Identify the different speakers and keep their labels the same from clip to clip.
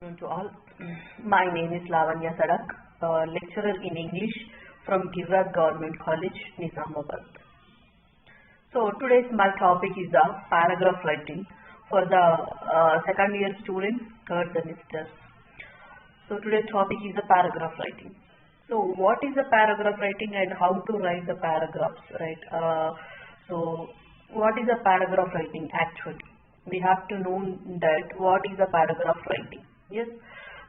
Speaker 1: To all. My name is Lavanya Sadak, lecturer in English from Giriraj Government College, Nizamabad. So today's my topic is the paragraph writing for the second year students, third semester. So today's topic is the paragraph writing. So what is the paragraph writing and how to write the paragraphs, right? So what is the paragraph writing actually? We have to know that what is the paragraph writing. Yes.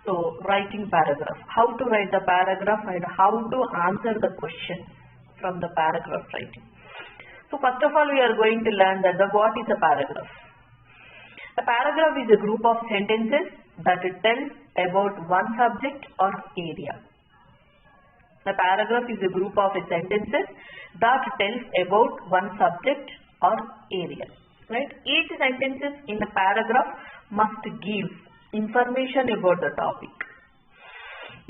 Speaker 1: So writing paragraph. How to write the paragraph and how to answer the question from the paragraph writing. So first of all, we are going to learn that what is a paragraph. A paragraph is a group of sentences that tells about one subject or area. A paragraph is a group of sentences that tells about one subject or area. Right? Each sentence in a paragraph must give information about the topic.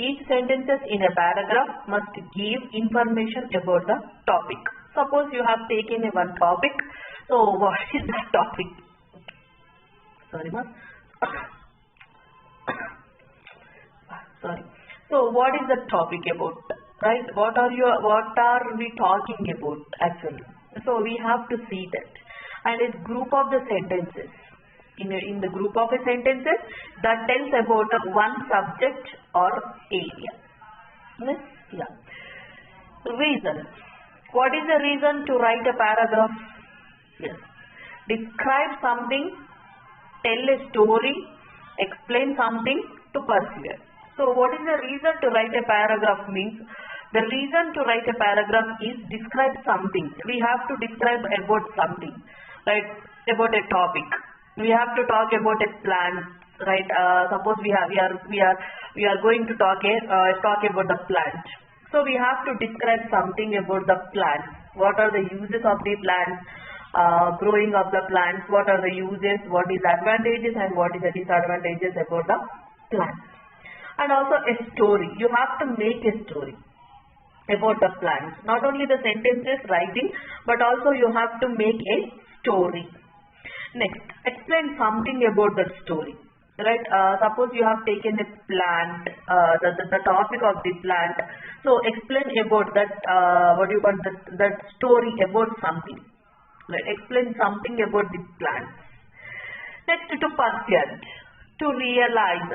Speaker 1: Each sentence in a paragraph must give information about the topic. Suppose you have taken one topic. So what is the topic? Sorry, ma'am. Sorry. So what is the topic about? Right? What are we talking about actually? So we have to see that. And a group of the sentences. In the group of sentences that tells about one subject or area. Yes? Yeah. Reason. What is the reason to write a paragraph? Yes. Describe something, tell a story, explain something to pursue. So what is the reason to write a paragraph means? The reason to write a paragraph is describe something. We have to describe about something, right? About a topic. We have to talk about a plant, right? Suppose we are going to talk about the plant. So we have to describe something about the plant. What are the uses of the plant? Growing of the plants. What are the uses? What is advantages and what is the disadvantages about the plant? And also a story. You have to make a story about the plants. Not only the sentences writing, but also you have to make a story. Next, explain something about that story. Right? Suppose you have taken a plant, the topic of the plant. So explain about that. That story about something. Right? Explain something about the plant. Next, to pursuit, to realize,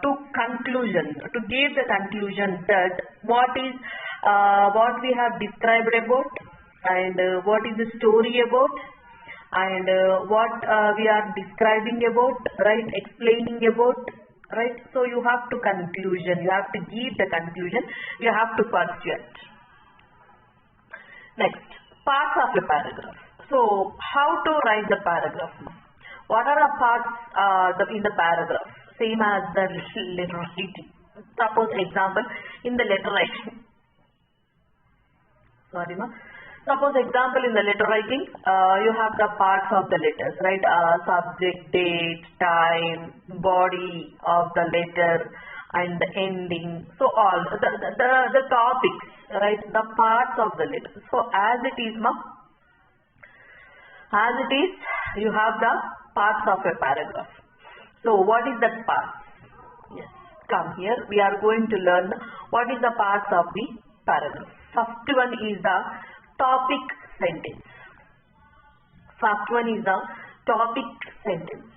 Speaker 1: to conclusion, to give the conclusion that what we have described about and what is the story about. And what we are describing about, right, explaining about, right. So you have to conclusion, you have to give the conclusion, you have to pursue it. Next, parts of the paragraph. So how to write the paragraph? What are the parts in the paragraph? Same as the letter writing. Suppose example, in the letter writing. Sorry, ma. Suppose example in the letter writing, you have the parts of the letters, right? Subject, date, time, body of the letter, and the ending. So all the topics, right? The parts of the letter. So as it is, you have the parts of a paragraph. So what is that part? Yes, come here. We are going to learn what is the parts of the paragraph. First one is the topic sentence. First one is the topic sentence.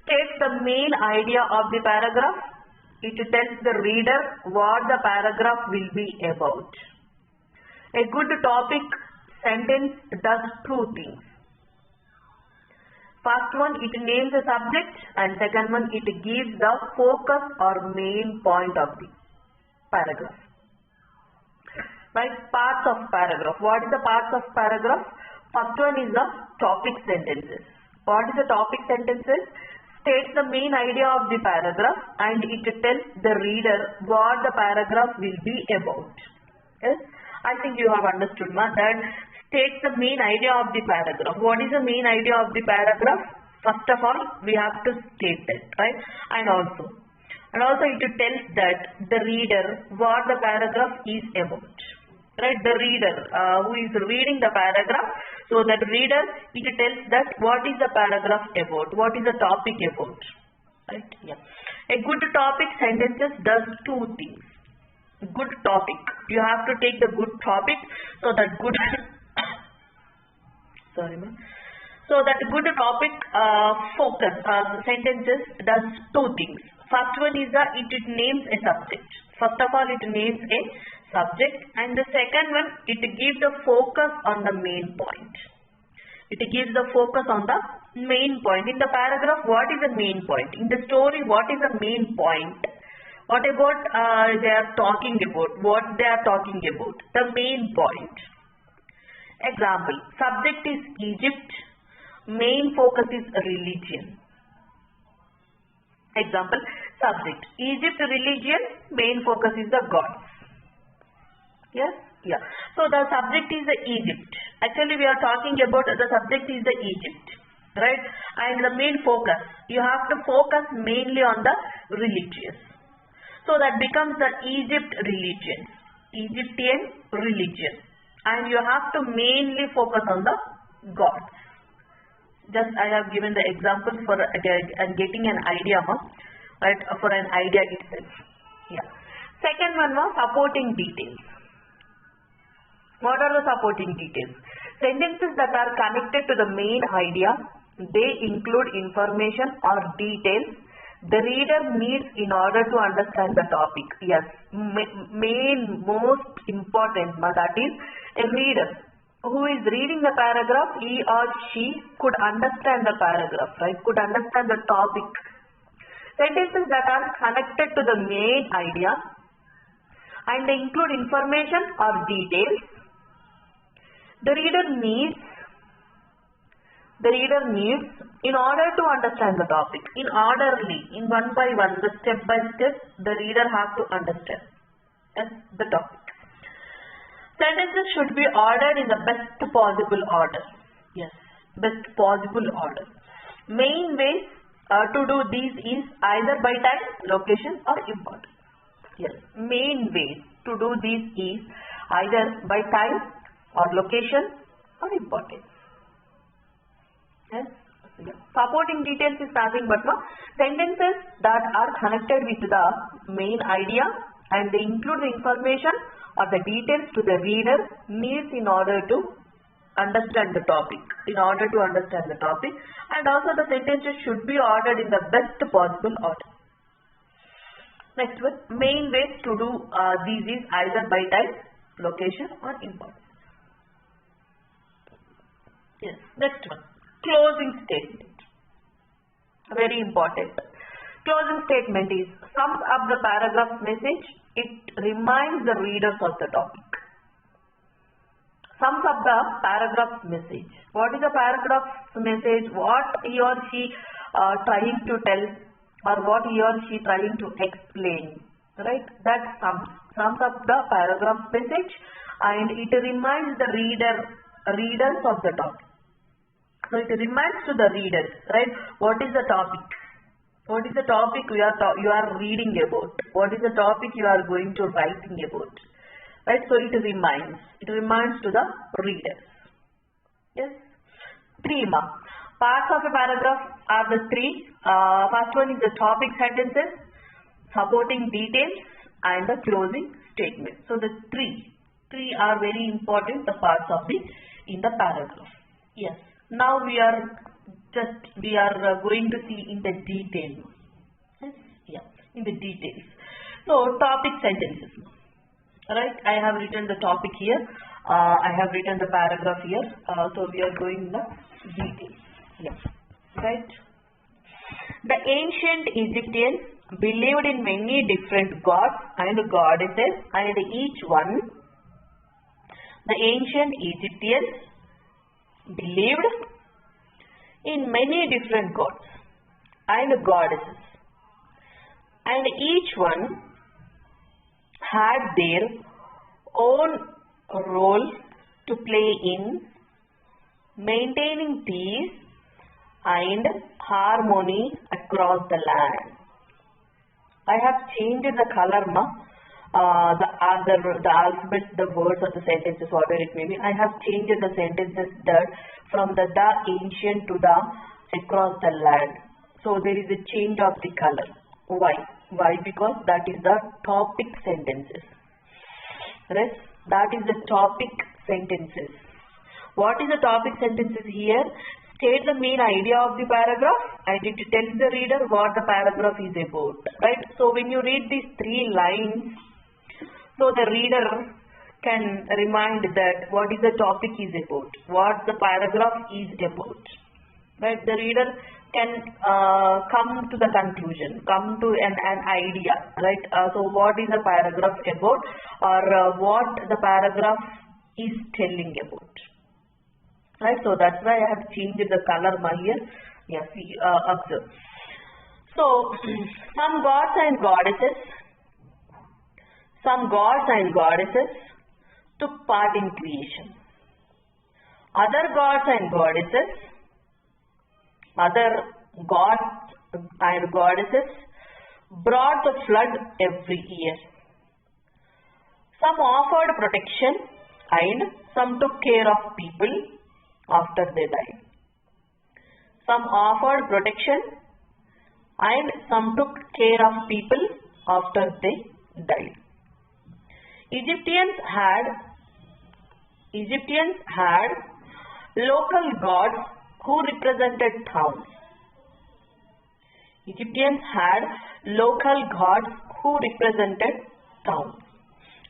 Speaker 1: State the main idea of the paragraph. It tells the reader what the paragraph will be about. A good topic sentence does two things. First one, it names the subject, and second one, it gives the focus or main point of the paragraph. Right, parts of paragraph. What is the parts of paragraph? First one is the topic sentences. What is the topic sentences? States the main idea of the paragraph and it tells the reader what the paragraph will be about. Yes, I think you have understood that states the main idea of the paragraph. What is the main idea of the paragraph? First of all, we have to state that, right? And also it tells that the reader what the paragraph is about. Right, the reader who is reading the paragraph, so that reader, it tells that what is the paragraph about, what is the topic about. Right? Yeah. A good topic sentences does two things. Good topic. You have to take the good topic so that good sorry ma'am. So that good topic focus sentences does two things. First one is it names a subject. First of all, it names a subject, and the second one, it gives the focus on the main point. It gives the focus on the main point. In the paragraph, what is the main point? In the story, what is the main point? What about they are talking about? What they are talking about? The main point. Example, subject is Egypt, main focus is religion. Example, subject, Egypt religion, main focus is the gods. Yes? Yeah. So the subject is the Egypt. Actually we are talking about the subject is the Egypt. Right? And the main focus, you have to focus mainly on the religious. So that becomes the Egypt religion. Egyptian religion. And you have to mainly focus on the gods. Just I have given the example for getting an idea, right? For an idea itself. Yeah. Second one was supporting details. What are the supporting details? Sentences that are connected to the main idea. They include information or details the reader needs in order to understand the topic. Yes, main most important, that is a reader who is reading the paragraph, he or she could understand the paragraph, right? Could understand the topic. Sentences that are connected to the main idea and they include information or details the reader needs in order to understand the topic. In orderly, in one by one, the step by step, the reader has to understand the topic. Sentences should be ordered in the best possible order. Yes, best possible order. Main ways to do this is either by time, location or importance. Yes, main ways to do this is either by time or location or importance. Yes. Supporting details is nothing but sentences that are connected with the main idea and they include the information or the details to the reader needs in order to understand the topic. And also the sentences should be ordered in the best possible order. Next one, main ways to do these is either by time, location or importance. Yes. Next one, closing statement. Very important. Closing statement is sums up the paragraph message. It reminds the readers of the topic. Sums up the paragraph message. What is the paragraph message? What he or she trying to tell or what he or she trying to explain. Right? That sums up the paragraph message and it reminds the readers of the topic. So it reminds to the readers, right? What is the topic? What is the topic you are reading about? What is the topic you are going to writing about? Right? So it reminds to the readers. Yes. 3 marks. Parts of a paragraph are the 3. First one is the topic sentences, supporting details, and the closing statement. So the three are very important. The parts of in the paragraph. Yes. Now we are going to see in the detail. Yes, yeah, in the details. So topic sentences. Right, I have written the topic here. I have written the paragraph here. So we are going in the details. Yeah. Right. The ancient Egyptians believed in many different gods and goddesses, and each one. The ancient Egyptians believed in many different gods and goddesses, and each one had their own role to play in maintaining peace and harmony across the land. I have changed the color, the alphabet, the words of the sentences, whatever it may be. I have changed the sentences from the ancient to the across the land. So there is a change of the color. Why? Why? Because that is the topic sentences. Right? That is the topic sentences. What is the topic sentences here? State the main idea of the paragraph and it tells the reader what the paragraph is about. Right? So when you read these 3 lines, so the reader can remind that what is the topic is about, what the paragraph is about. Right? The reader can come to the conclusion, come to an idea, right? So what is the paragraph about, or what the paragraph is telling about, right? So that's why I have changed the color here. Yeah, see, observe. So some gods and goddesses took part in creation. Other gods and goddesses brought the flood every year. Some offered protection and some took care of people after they died. Some offered protection and some took care of people after they died. Egyptians had local gods who represented towns. Egyptians had local gods who represented towns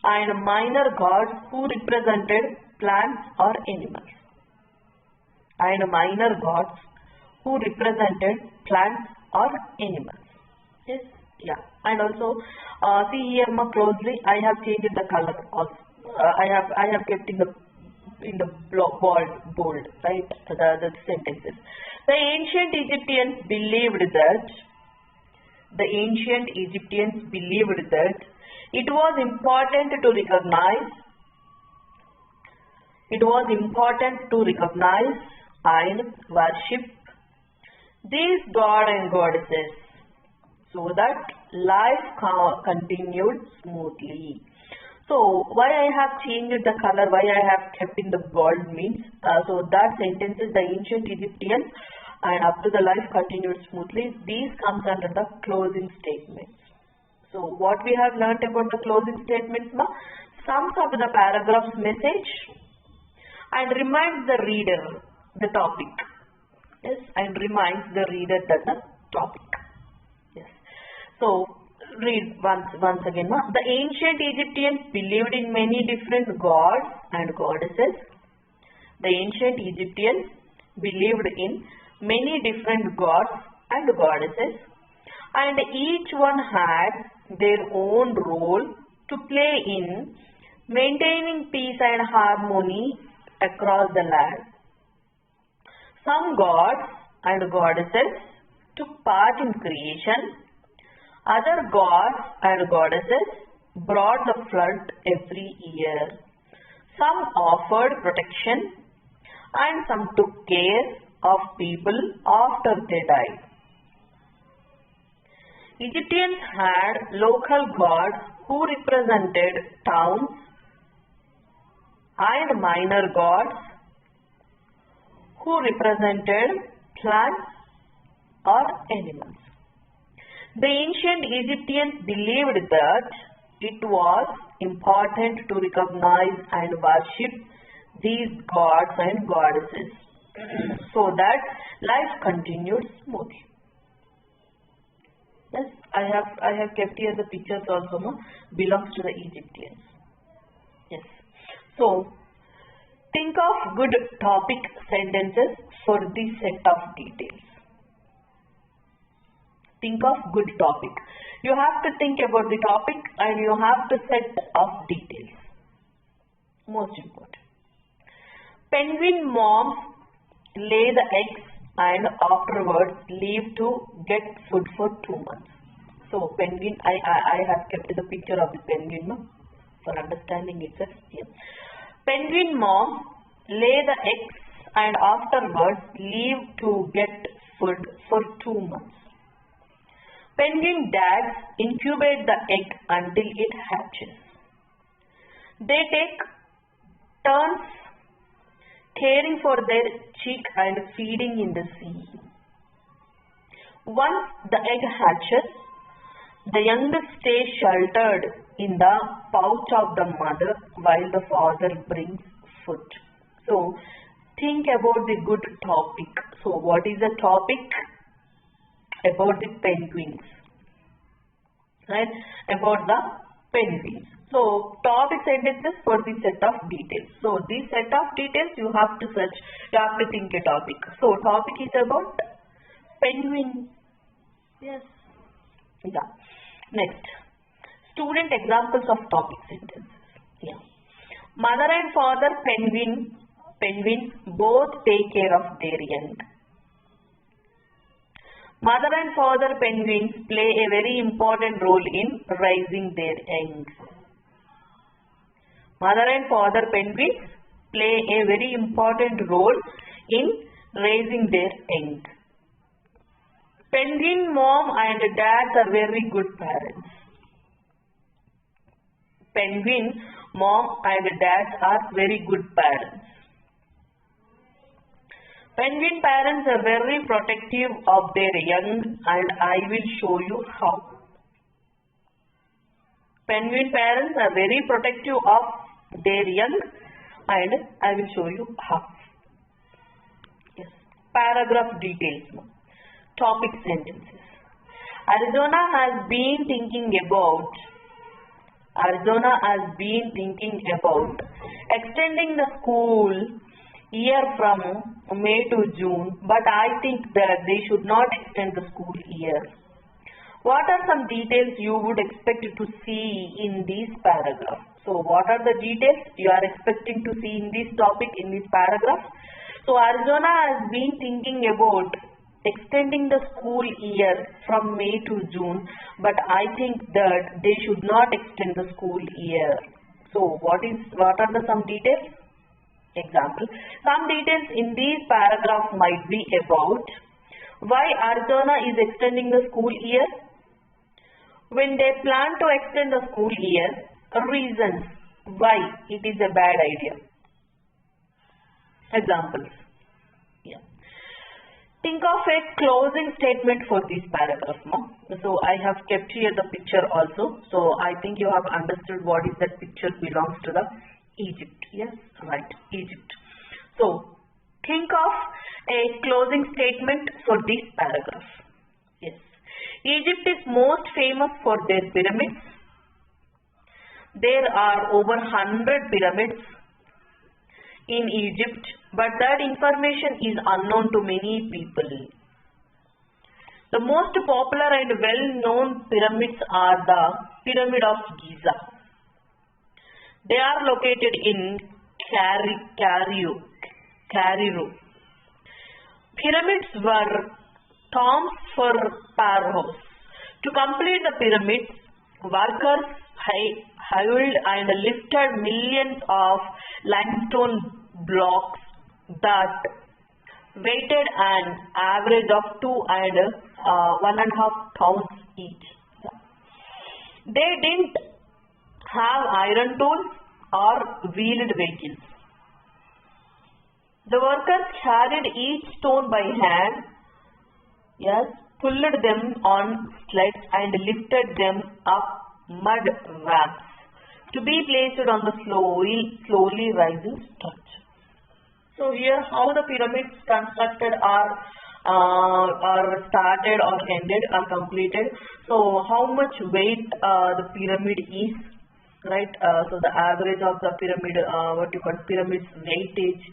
Speaker 1: and minor gods who represented plants or animals. Yes, yeah. And also see here more closely. I have changed the color also. I have kept in the bold, right? The sentences. The ancient Egyptians believed that it was important to recognize and worship these gods and goddesses so that life continued smoothly. So why I have changed the color, why I have kept in the bold means, so that sentence is the ancient Egyptians and up to the life continued smoothly. These comes under the closing statements. So what we have learnt about the closing statements now, sums up the paragraph's message and reminds the reader the topic. Yes, and reminds the reader that the topic. Yes. So read once again. The ancient Egyptians believed in many different gods and goddesses. The ancient Egyptians believed in many different gods and goddesses, and each one had their own role to play in maintaining peace and harmony across the land. Some gods and goddesses took part in creation. Other gods and goddesses brought the flood every year. Some offered protection and some took care of people after they died. Egyptians had local gods who represented towns and minor gods who represented plants or animals. The ancient Egyptians believed that it was important to recognize and worship these gods and goddesses so that life continued smoothly. Yes, I have kept here the pictures also, no? Belongs to the Egyptians. Yes. So think of good topic sentences for this set of details. Think of good topic. You have to think about the topic and you have to set of details. Most important. Penguin moms lay the eggs and afterwards leave to get food for 2 months. So penguin, I have kept the picture of the penguin, no? For understanding itself here. Penguin moms lay the eggs and afterwards leave to get food for 2 months. Penguin dads incubate the egg until it hatches. They take turns caring for their chick and feeding in the sea. Once the egg hatches, The young stay sheltered in the pouch of the mother while the father brings food. So, think about the good topic. So, what is the topic? About the penguins. Right? About the penguins. So, topic sentences for this set of details. So, this set of details you have to search, you have to think a topic. So, topic is about penguin. Yes. Yeah. Next. Student examples of topic sentences. Yeah. Mother and father penguins both take care of their young. Mother and father penguins play a very important role in raising their young. Mother and father penguins play a very important role in raising their young. Penguin mom and dad are very good parents. Penguin mom and dad are very good parents. Penguin parents are very protective of their young, and I will show you how. Penguin parents are very protective of their young, and I will show you how. Yes. Paragraph details. Topic sentences. Arizona has been thinking about extending the school year from May to June, but I think that they should not extend the school year. What are some details you would expect to see in this paragraph? So, what are the details you are expecting to see in this topic, in this paragraph? So, Arizona has been thinking about extending the school year from May to June, but I think that they should not extend the school year. So, what are the some details? Example. Some details in this paragraph might be about why Arizona is extending the school year, when they plan to extend the school year, reasons why it is a bad idea. Examples. Yeah. Think of a closing statement for this paragraph. No? So I have kept here the picture also. So I think you have understood what is that picture belongs to the Egypt. Yes, right, Egypt. So think of a closing statement for this paragraph. Yes. Egypt is most famous for their pyramids. There are over 100 pyramids in Egypt, but that information is unknown to many people. The most popular and well-known pyramids are the Pyramid of Giza. They are located in Cairo. Pyramids were tombs for pharaohs. To complete the pyramids, workers hauled and lifted millions of limestone blocks that weighted an average of 2 and 1.5 tons each. They didn't have iron tools or wheeled vehicles. The workers carried each stone by hand, yes, pulled them on sleds and lifted them up mud ramps to be placed on the slowly rising structure. So here how the pyramids constructed are started or ended or completed. So how much weight the pyramid is, right? So the average of the pyramid, pyramid's weightage,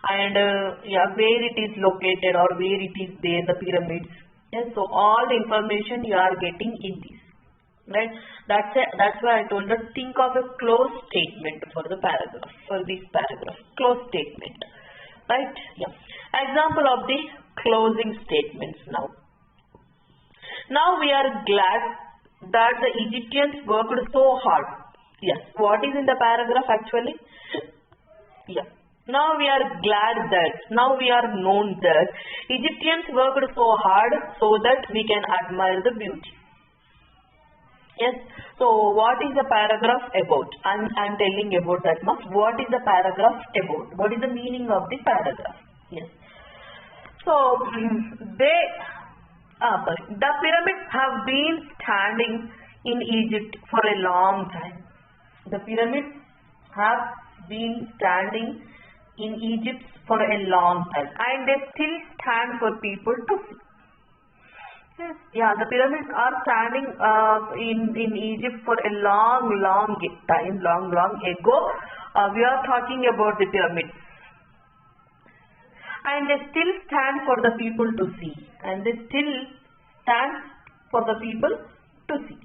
Speaker 1: and where it is located or where it is there, the pyramids. Yes, so all the information you are getting in this, right? That's why I told you think of a closed statement for the paragraph, for this paragraph, closed statement, right? Yeah. Example of the closing statements now. Now we are glad that the Egyptians worked so hard. Yes. What is in the paragraph actually? Yeah. Now we are glad that, now we are known that Egyptians worked so hard so that we can admire the beauty. Yes. So what is the paragraph about? I'm telling about that much. What is the paragraph about? What is the meaning of the paragraph? Yes. So the pyramids have been standing in Egypt for a long time. The pyramids have been standing in Egypt for a long time and they still stand for people to see. Yes, yeah, the pyramids are standing in Egypt for a long time, long ago. We are talking about the pyramids. And they still stand for the people to see. And they still stand for the people to see.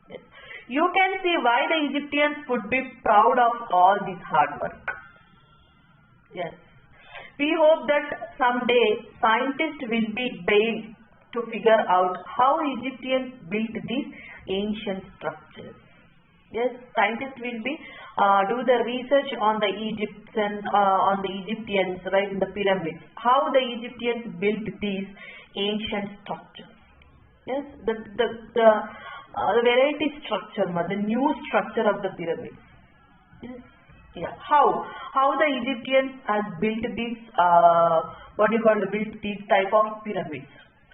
Speaker 1: Yes. You can see why the Egyptians would be proud of all this hard work. Yes. We hope that someday scientists will be able to figure out how Egyptians built these ancient structures. Yes, scientists will be do the research on the Egyptians, right, in the pyramids. How the Egyptians built these ancient structures. Yes, the variety structure, the new structure of the pyramids. Yes. Yeah. How the Egyptians has built these built these type of pyramids.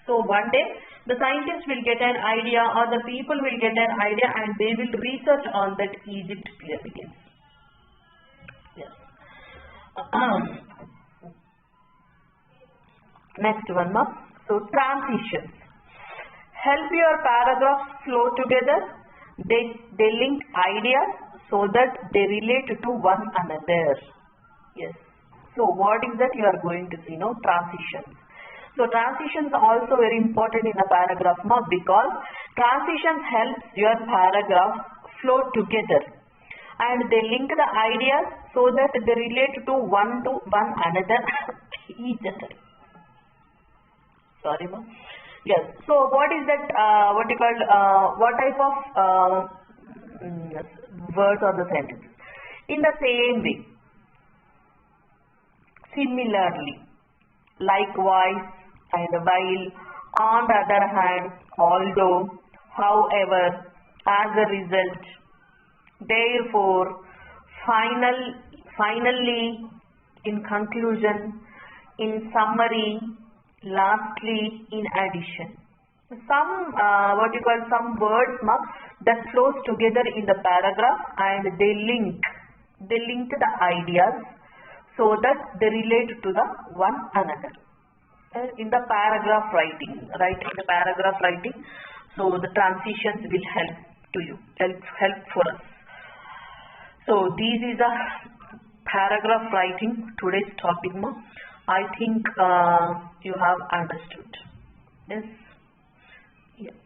Speaker 1: So one day the scientists will get an idea or the people will get an idea and they will research on that Egypt pyramids. Yes. Next one, ma. So transitions. Help your paragraphs flow together. They link ideas so that they relate to one another. Yes. So what is that you are going to see? No, transitions. So transitions are also very important in a paragraph, because transitions help your paragraph flow together and they link the ideas so that they relate to one another each other. Sorry, ma'am. Yes. So what is that? What type of words or the sentence? In the same way, similarly, likewise, and while, on the other hand, although, however, as a result, therefore, finally, in conclusion, in summary, lastly, in addition. Some some words that flows together in the paragraph and they link the ideas so that they relate to the one another. In the paragraph writing, right? In the paragraph writing, so the transitions will help to you, help for us. So this is a paragraph writing, today's topic. I think you have understood. Yes. Yeah.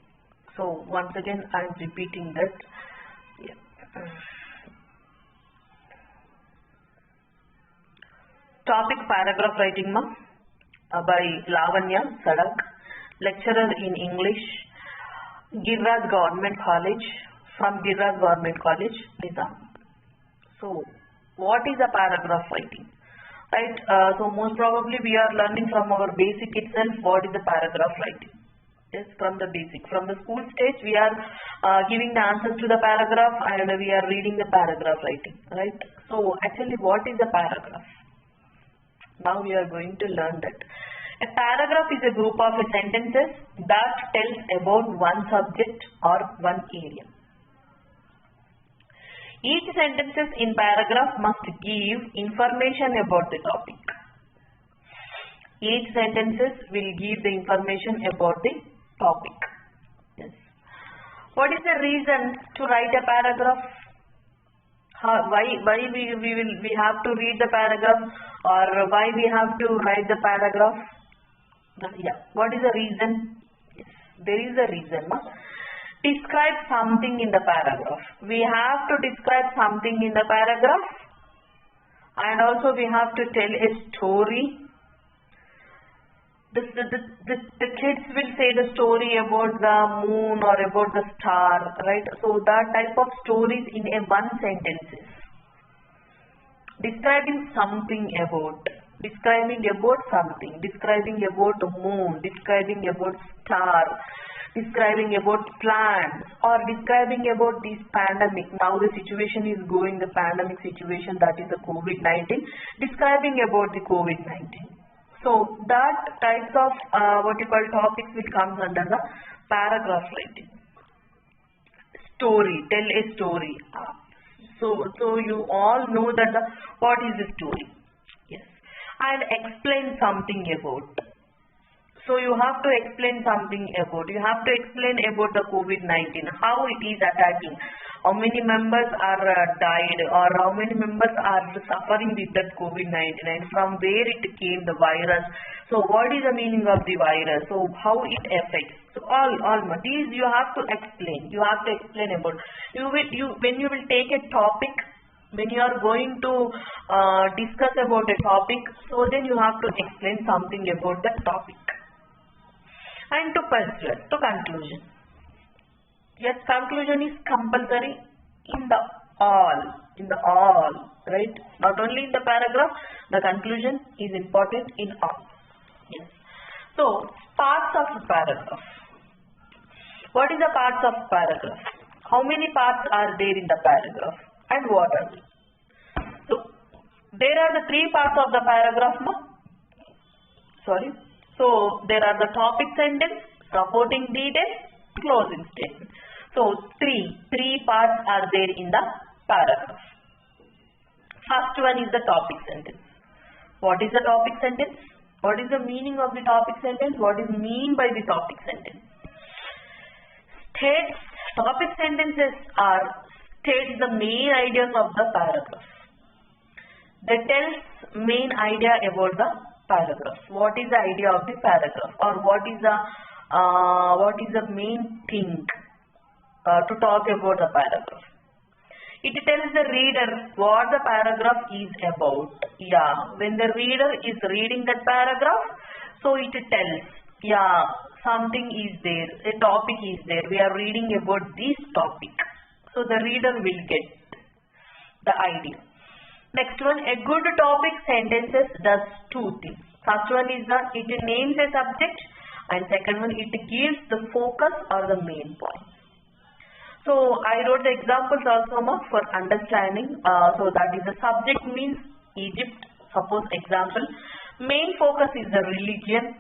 Speaker 1: So once again, I am repeating that. Yeah. Topic paragraph writing, by Lavanya Sadak, lecturer in English, Giriraj Government College, from Giriraj Government College, Nizam. So, what is a paragraph writing? Right, so most probably we are learning from our basic itself what is the paragraph writing. Yes, from the basic. From the school stage we are giving the answers to the paragraph and we are reading the paragraph writing. Right, so actually what is a paragraph? Now we are going to learn that. A paragraph is a group of sentences that tells about one subject or one area. Each sentence in paragraph must give information about the topic. Each sentence will give the information about the topic. Yes. What is the reason to write a paragraph? Why we have to read the paragraph, or why we have to write the paragraph? Yeah. What is the reason? Yes, there is a reason. Describe something in the paragraph. We have to describe something in the paragraph, and also we have to tell a story. The kids will say the story about the moon or about the star, right? So that type of stories in a one sentence. Describing something about, describing about something, describing about moon, describing about star, describing about plants, or describing about this pandemic. Now the situation is going, the pandemic situation, that is the COVID-19, describing about the COVID-19. So that types of topics will come under the paragraph writing. story. Tell a story. So you all know that what is the story. Yes. And explain something about. So you have to explain something about. You have to explain about the COVID-19, how it is attacking, how many members are died, or how many members are suffering with that COVID-19, and from where it came, the virus. So what is the meaning of the virus? So how it affects. So all these you have to explain. You have to explain about. When you will take a topic, when you are going to discuss about a topic, so then you have to explain something about that topic. And to persuade, to conclusion. Yes, conclusion is compulsory in the all, right? Not only in the paragraph, the conclusion is important in all. Yes. So, parts of the paragraph. What is the parts of paragraph? How many parts are there in the paragraph? And what are they? So, there are the three parts of the paragraph, no? Sorry. So, there are the topic sentence, supporting details, closing statement. So, three parts are there in the paragraph. First one is the topic sentence. What is the topic sentence? What is the meaning of the topic sentence? What is mean by the topic sentence? Topic sentences states the main ideas of the paragraph. They tells main idea about the paragraph. What is the idea of the paragraph, or what is the main thing to talk about the paragraph? It tells the reader what the paragraph is about. Yeah, when the reader is reading that paragraph, so it tells, yeah, something is there, a topic is there. We are reading about this topic. So the reader will get the idea. Next one, a good topic sentences does two things. First one is it names a subject, and second one, it gives the focus or the main point. So I wrote the examples also for understanding. So that is the subject means Egypt. Suppose example, main focus is the religion.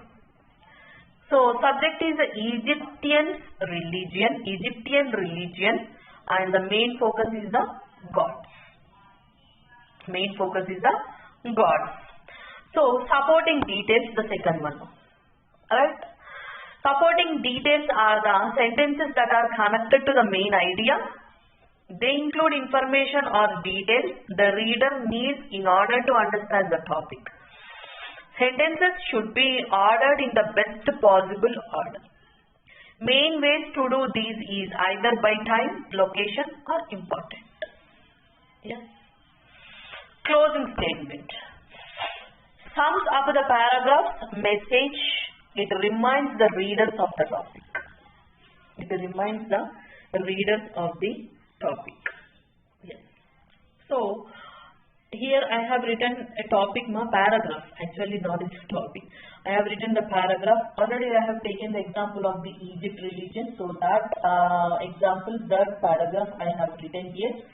Speaker 1: So subject is the Egyptian religion, and the main focus is the gods. Main focus is the gods. So supporting details, the second one. Alright. Supporting details are the sentences that are connected to the main idea. They include information or details the reader needs in order to understand the topic. Sentences should be ordered in the best possible order. Main ways to do these is either by time, location, or important. Yes. Closing statement. Sums up the paragraph's message. It reminds the readers of the topic. It reminds the readers of the topic. Yes. So, here I have written a topic, paragraph. Actually, not a topic. I have written the paragraph. Already I have taken the example of the Egypt religion. So, that example, that paragraph I have written here.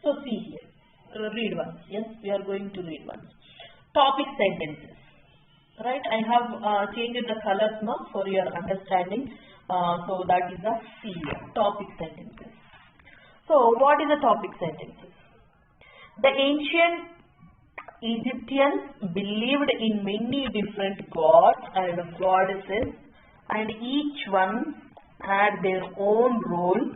Speaker 1: So, see here. Read once. Yes, we are going to read once. Topic sentences. Right, I have changed the colors now for your understanding. So that is the C, topic sentences. So what is the topic sentences? The ancient Egyptians believed in many different gods and goddesses, and each one had their own role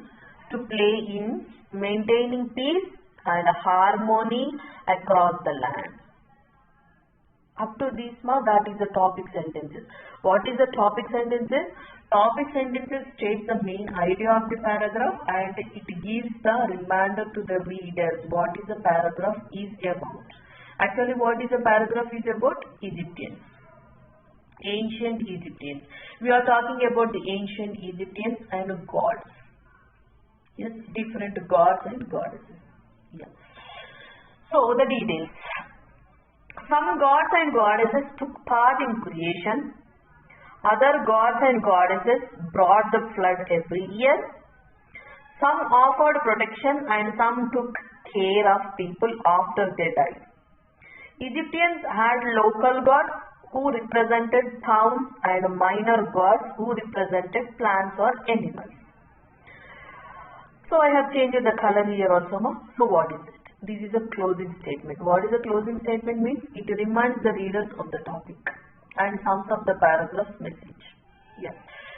Speaker 1: to play in maintaining peace and harmony across the land. Up to this that is the topic sentences. What is the topic sentences? Topic sentences states the main idea of the paragraph, and it gives the reminder to the readers what is the paragraph is about. Actually, what is the paragraph is about? Egyptians. Ancient Egyptians. We are talking about the ancient Egyptians and gods. Yes, different gods and goddesses. Yeah. So the details. Some gods and goddesses took part in creation. Other gods and goddesses brought the flood every year. Some offered protection and some took care of people after they died. Egyptians had local gods who represented towns and minor gods who represented plants or animals. So I have changed the color here also. No? So what is it? This is a closing statement. What is a closing statement means? It reminds the readers of the topic and sums up the paragraph's message. Yes.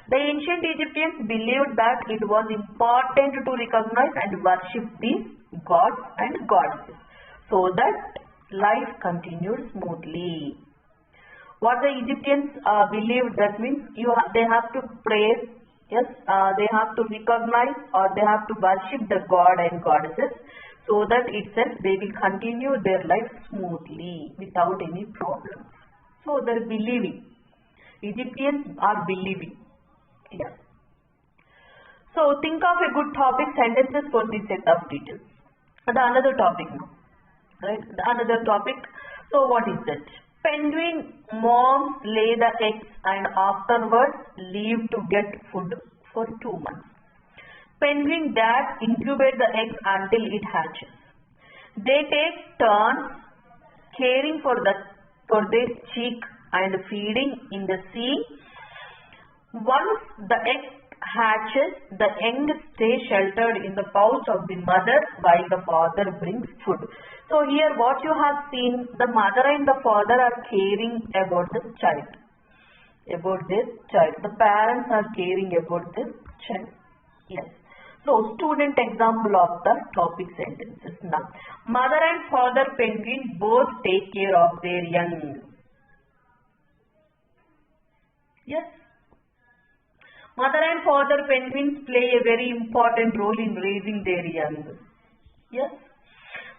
Speaker 1: The ancient Egyptians believed that it was important to recognize and worship these gods and goddesses so that life continued smoothly. What the Egyptians believed, that means they have to praise, yes, they have to recognize or they have to worship the god and goddesses so that itself they will continue their life smoothly without any problems. So they're believing. Egyptians are believing. Yes. So think of a good topic sentences for this set of details. And another topic now. Right? Another topic. So what is that? Penguin moms lay the eggs and afterwards leave to get food for 2 months. Penguin dads incubate the eggs until it hatches. They take turns caring for their chick and feeding in the sea. Once the egg hatches, the young stay sheltered in the pouch of the mother while the father brings food. So here what you have seen, the mother and the father are caring about the child. About this child. The parents are caring about this child. Yes. So student example of the topic sentences now. Mother and father penguin both take care of their young. Yes. Mother and father penguins play a very important role in raising their young. Yes.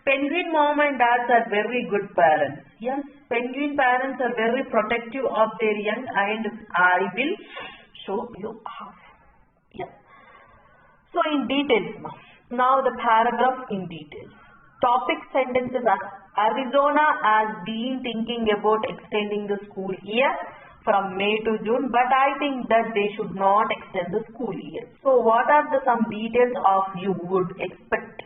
Speaker 1: Penguin mom and dads are very good parents. Yes. Penguin parents are very protective of their young, and I will show you how. Yes. So in details now. Now the paragraph in details. Topic sentences are Arizona has been thinking about extending the school year from May to June, but I think that they should not extend the school year. So what are some details of you would expect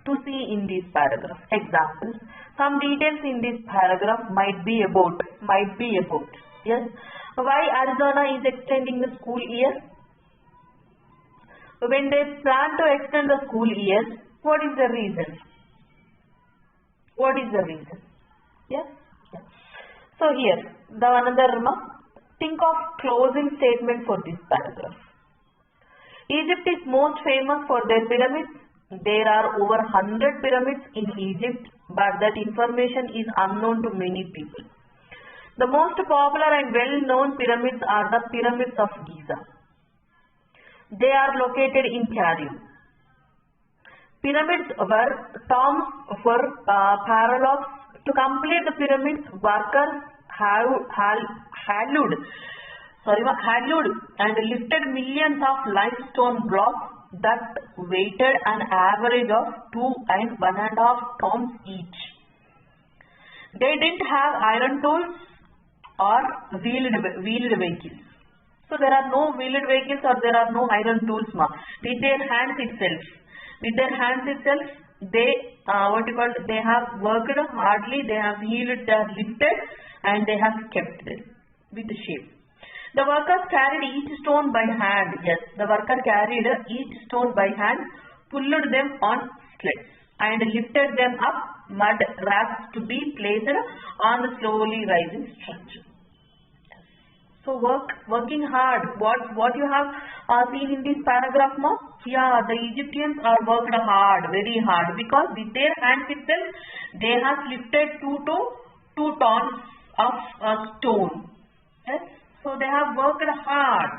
Speaker 1: to see in this paragraph? Examples. Some details in this paragraph might be about. Yes. Why Arizona is extending the school year? When they plan to extend the school year, what is the reason? What is the reason? Yes. So here, the another think of closing statement for this paragraph. Egypt is most famous for their pyramids. There are over 100 pyramids in Egypt, but that information is unknown to many people. The most popular and well-known pyramids are the pyramids of Giza. They are located in Cairo. Pyramids were terms for parallels. To complete the pyramids, workers hallowed and lifted millions of limestone blocks that weighted an average of 2 and 1.5 tons each. They didn't have iron tools or wheeled vehicles. So there are no wheeled vehicles or there are no iron tools. With their hands itself, they they have worked hardly, they have healed, they have lifted, and they have kept it with the shape. The workers carried each stone by hand. Yes, the worker carried each stone by hand, pulled them on sleds, and lifted them up mud rafts to be placed on the slowly rising structure. So working hard. What you have seen in this paragraph now? Yeah, the Egyptians are worked hard, very hard, because with their hands itself they have lifted 2 tons of stone. Yes, so they have worked hard.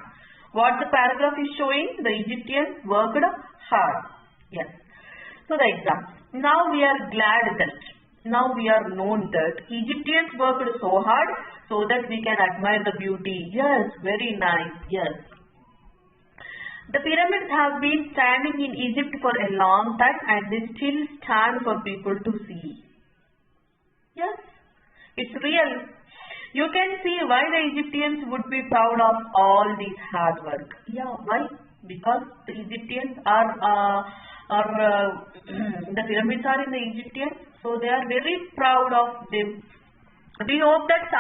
Speaker 1: What the paragraph is showing? The Egyptians worked hard. Yes. So the example. Now we are known that Egyptians worked so hard so that we can admire the beauty. Yes, very nice. Yes. The pyramids have been standing in Egypt for a long time and they still stand for people to see. Yes, it's real. You can see why the Egyptians would be proud of all this hard work. Yeah, why? Because the Egyptians the pyramids are in the Egyptians, so they are very proud of them. We hope that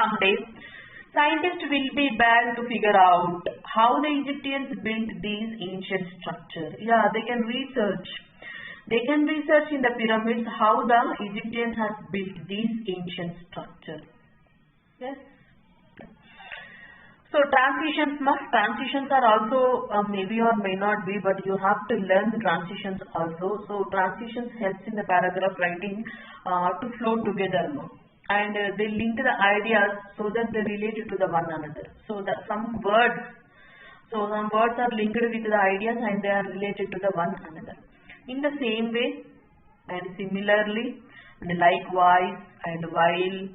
Speaker 1: Scientists will be back to figure out how the Egyptians built these ancient structures. Yeah, they can research. They can research in the pyramids how the Egyptians have built these ancient structures. Yes. So transitions are also maybe or may not be, but you have to learn the transitions also. So transitions helps in the paragraph writing to flow together more. And they link the ideas so that they relate to the one another. So that some words are linked with the ideas and they are related to the one another. In the same way and similarly and likewise and while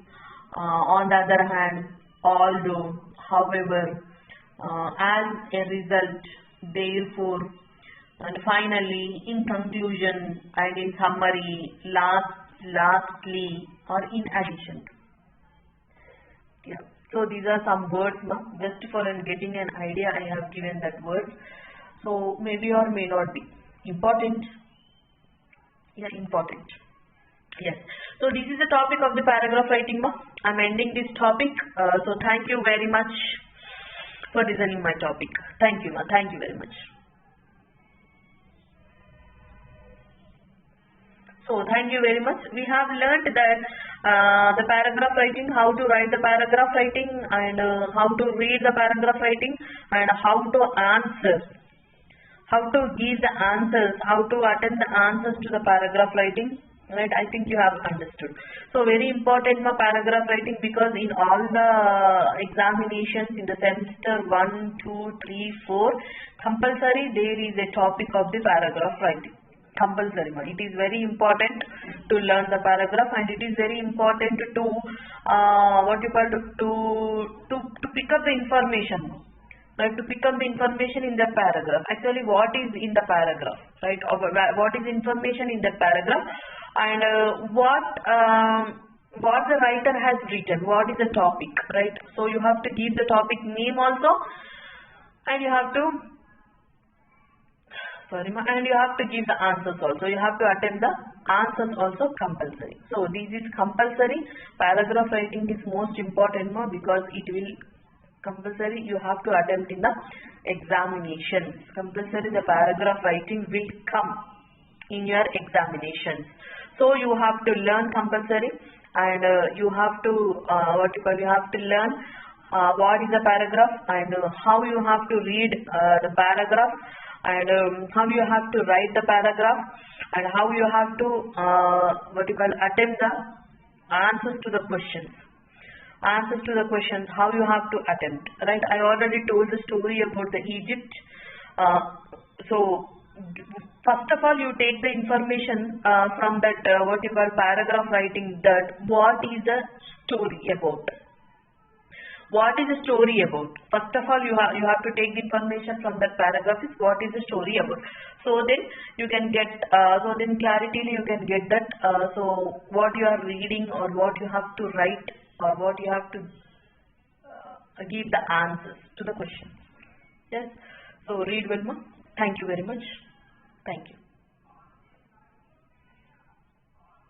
Speaker 1: on the other hand, although, however, as a result, therefore, and finally, in conclusion and in summary, lastly, or in addition. Yeah. So these are some words, just for getting an idea. I have given that word. So maybe or may not be important. Yeah, important. Yes. So this is the topic of the paragraph writing. I'm ending this topic. So thank you very much for listening my topic. Thank you, thank you very much. So thank you very much. We have learned that the paragraph writing, how to write the paragraph writing and how to read the paragraph writing and how to answer, how to give the answers, how to attend the answers to the paragraph writing. Right, I think you have understood. So very important paragraph writing, because in all the examinations in the semester 1, 2, 3, 4, compulsory there is a topic of the paragraph writing. Compulsory. It is very important to learn the paragraph, and it is very important to to pick up the information. Right, to pick up the information in the paragraph. Actually, what is in the paragraph? Right, what is information in the paragraph, and what the writer has written. What is the topic? Right. So you have to give the topic name also, and you have to give the answers also. You have to attend the answers also compulsory. So this is compulsory. Paragraph writing is most important because it will compulsory. You have to attempt in the examinations. Compulsory, the paragraph writing will come in your examinations. So you have to learn compulsory, and you have to you have to learn what is the paragraph, and how you have to read the paragraph, and how you have to write the paragraph, and how you have to attempt the answers to the questions. Answers to the questions, how you have to attempt. Right, I already told the story about the Egypt. So first of all, you take the information from that paragraph writing, that what is the story about. What is the story about? First of all, you have to take the information from that paragraph. Is what is the story about? So then you can get clarity you can get that. So what you are reading, or what you have to write, or what you have to give the answers to the question. Yes. So read well, ma. Thank you very much. Thank you.